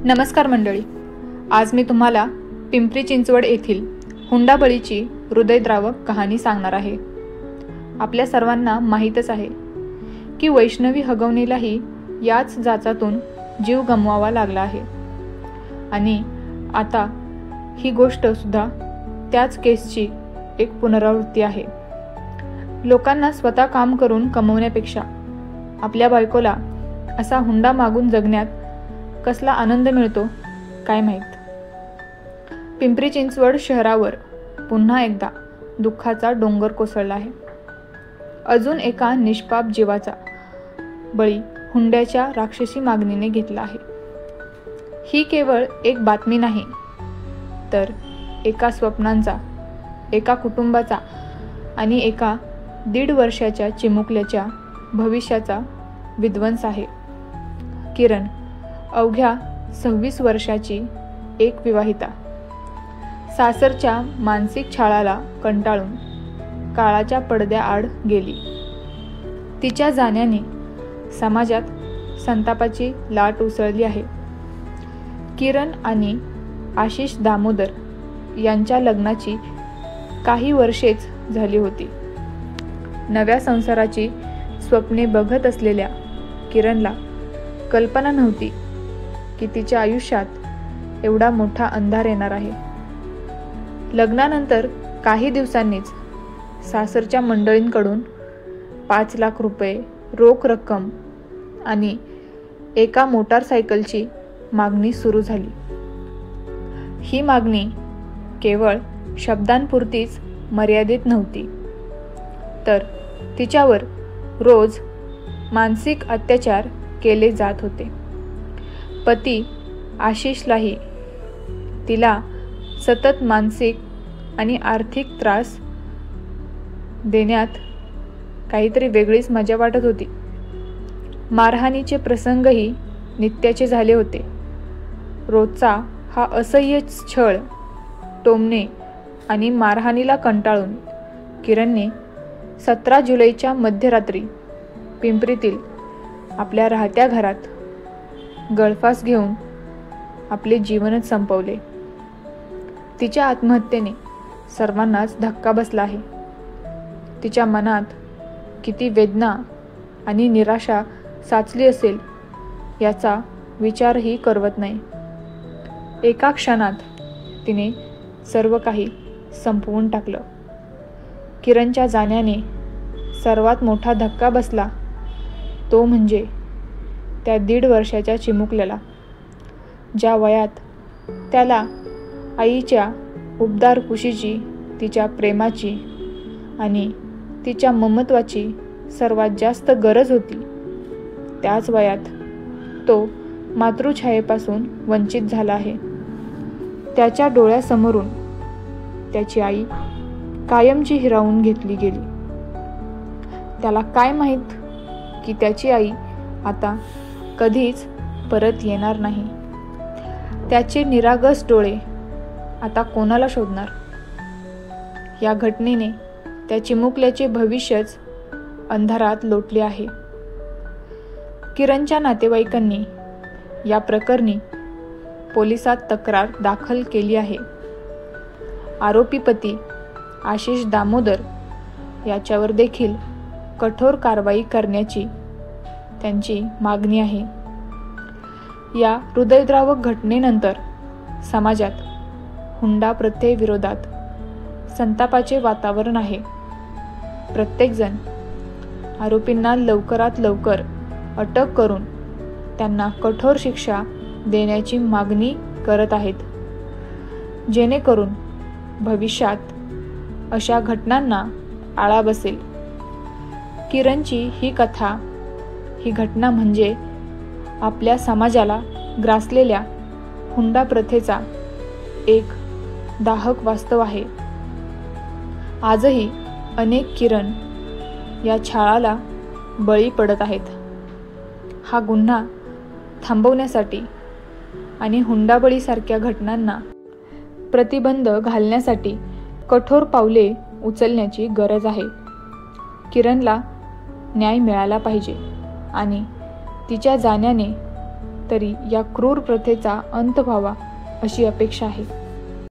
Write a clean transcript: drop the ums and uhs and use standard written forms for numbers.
नमस्कार मंडळी, आज मी तुम्हाला पिंपरी चिंचवड येथील हुंडाबळीची हृदयद्रावक कहाणी सांगणार आहे। आपल्या सर्वांना माहीतच आहे की वैष्णवी हगवणीलाही याच जाचातून जीव गमवावा लागला आहे आणि आता ही गोष्ट सुद्धा त्याच केसची एक पुनरावृत्ती आहे। लोकांना स्वतः काम करून कमवण्यापेक्षा आपल्या बायकोला असा हुंडा मागून जगण्यात कसला आनंद मिळतो काय माहीत। पिंपरी चिंचवड शहरावर पुन्हा एकदा दुःखाचा डोंगर कोसळला आहे। अजून एका निष्पाप जीवाचा बळी हुंड्याच्या राक्षसी मागणीने घेतला आहे। ही केवळ एक बातमी नाही, तर एका स्वप्नांचा, एका कुटुंबाचा आणि एका 1.5 वर्षाच्या चिमुकल्याच्या भविष्याचा विध्वंस आहे। किरण अवघ्या 26 वर्षाची एक विवाहिता सासरच्या मानसिक छळाला कंटाळून काळाच्या पडद्याआड गेली। तिच्या जाण्याने समाजात संतापाची लाट उसळली आहे। किरण आणि आशिष दामोदर यांच्या लग्नाची काही वर्षेच झाली होती। नव्या संसाराची स्वप्ने बघत असलेल्या किरणला कल्पना नव्हती की तिच्या आयुष्यात एवढा मोठा अंधार येणार आहे। लग्नानंतर काही दिवसांनीच सासरच्या मंडळींकडून 5 लाख रुपये रोख रक्कम आणि एका मोटारसायकलची मागणी सुरू झाली। ही मागणी केवळ शब्दांपुरतीच मर्यादित नव्हती, तर तिच्यावर रोज मानसिक अत्याचार केले जात होते। पती आशिषलाही तिला सतत मानसिक आणि आर्थिक त्रास देण्यात काहीतरी वेगळीच मजा वाटत होती। मारहाणीचे प्रसंगही नित्याचे झाले होते। रोजचा हा असह्य छळ, टोमणे आणि मारहाणीला कंटाळून किरणने 17 जुलैच्या मध्यरात्री पिंपरीतील आपल्या राहत्या घरात गळफास घेऊन आपले जीवनच संपवले। तिच्या आत्महत्येने सर्वांनाच धक्का बसला आहे। तिच्या मनात किती वेदना आणि निराशा साचली असेल याचा विचारही करवत नाही। एका क्षणात तिने सर्व काही संपवून टाकलं। किरणच्या जाण्याने सर्वात मोठा धक्का बसला तो म्हणजे त्या 1.5 वर्षाच्या चिमुकल्याला, ज्या वयात त्याला आईच्या उबदार कुशीची, तिच्या प्रेमाची आणि तिच्या ममत्वाची सर्वात जास्त गरज होती, त्याच वयात तो मातृछायेपासून वंचित झाला आहे। त्याच्या डोळ्यासमोरून त्याची आई कायमची हिरावून घेतली गेली। त्याला काय माहीत की त्याची आई आता कधीच परत येणार नाही। त्याचे निरागस डोळे आता कोणाला शोधणार? या घटनेने त्या चिमुकल्याचे भविष्यच अंधारात लोटले आहे। किरणच्या नातेवाईकांनी या प्रकरणी पोलिसात तक्रार दाखल केली आहे। आरोपी पती आशिष दामोदर याच्यावर देखील कठोर कारवाई करण्याची त्यांची मागणी आहे। या हृदयद्रावक घटनेनंतर समाजात हुंडा प्रथेविरोधात संतापाचे वातावरण आहे। प्रत्येकजण आरोपींना लवकरात लवकर अटक करून त्यांना कठोर शिक्षा देण्याची मागणी करत आहेत, जेणेकरून भविष्यात अशा घटनांना आळा बसेल। किरणची ही कथा, ही घटना म्हणजे आपल्या समाजाला ग्रासलेल्या हुंडा प्रथेचा एक दाहक वास्तव आहे। आजही अनेक किरण या छळाला बळी पडत आहेत। हा गुन्हा थांबवण्यासाठी आणि हुंडाबळीसारख्या घटनांना प्रतिबंध घालण्यासाठी कठोर पावले उचलण्याची गरज आहे। किरणला न्याय मिळाला पाहिजे आणि तिच्या जाण्याने तरी या क्रूर प्रथेचा अंत व्हावा अशी अपेक्षा आहे.